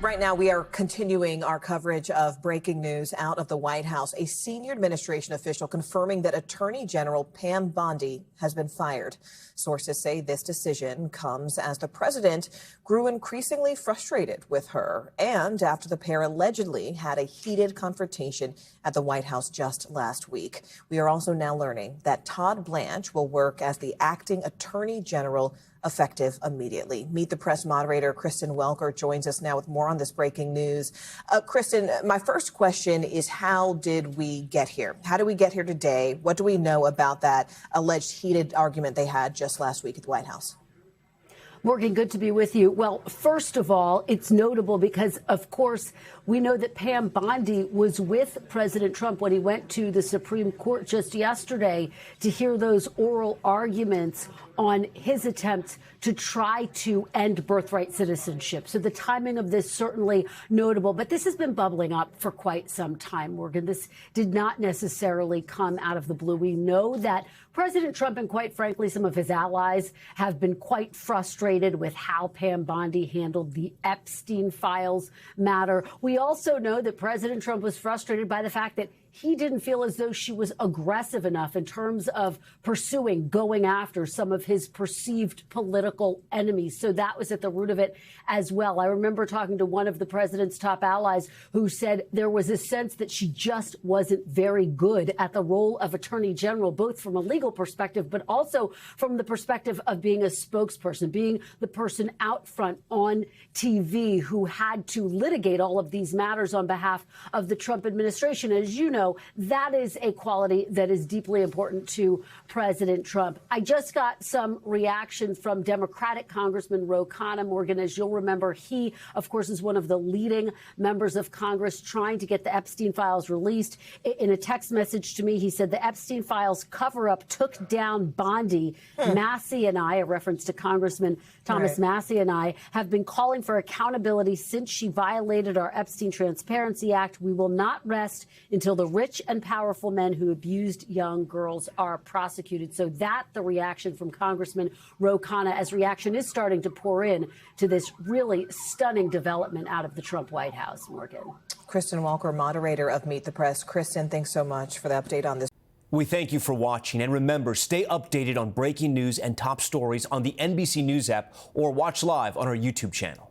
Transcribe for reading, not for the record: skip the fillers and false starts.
Right now, we are continuing our coverage of breaking news out of the White House. A senior administration official confirming that Attorney General Pam Bondi has been fired. Sources say this decision comes as the president grew increasingly frustrated with her and after the pair allegedly had a heated confrontation at the White House just last week. We are also now learning that Todd Blanche will work as the acting Attorney General effective immediately. Meet the Press moderator Kristen Welker joins us now with more on this breaking news. Kristen, my first question is, how did we get here? How did we get here today? What do we know about that alleged heated argument they had just last week at the White House? Morgan, good to be with you. Well, first of all, it's notable because, of course, we know that Pam Bondi was with President Trump when he went to the Supreme Court just yesterday to hear those oral arguments on his attempt to try to end birthright citizenship. So the timing of this certainly notable, but this has been bubbling up for quite some time, Morgan. This did not necessarily come out of the blue. We know that President Trump and, quite frankly, some of his allies have been quite frustrated with how Pam Bondi handled the Epstein files matter. We also know that President Trump was frustrated by the fact that he didn't feel as though she was aggressive enough in terms of going after some of his perceived political enemies. So that was at the root of it as well. I remember talking to one of the president's top allies who said there was a sense that she just wasn't very good at the role of attorney general, both from a legal perspective, but also from the perspective of being a spokesperson, being the person out front on TV who had to litigate all of these matters on behalf of the Trump administration. As you know, that is a quality that is deeply important to President Trump. I just got some reaction from Democratic Congressman Ro Khanna. Morgan, as you'll remember, he, of course, is one of the leading members of Congress trying to get the Epstein files released. In a text message to me, he said the Epstein files cover-up took down Bondi. Massey and I, a reference to Congressman Thomas Massey and I, have been calling for accountability since she violated our Epstein Transparency Act. We will not rest until the rich and powerful men who abused young girls are prosecuted. So that the reaction from Congressman Ro Khanna, as reaction is starting to pour in to this really stunning development out of the Trump White House. Morgan. Kristen Welker, moderator of Meet the Press. Kristen, thanks so much for the update on this. We thank you for watching, and remember, stay updated on breaking news and top stories on the NBC News app or watch live on our YouTube channel.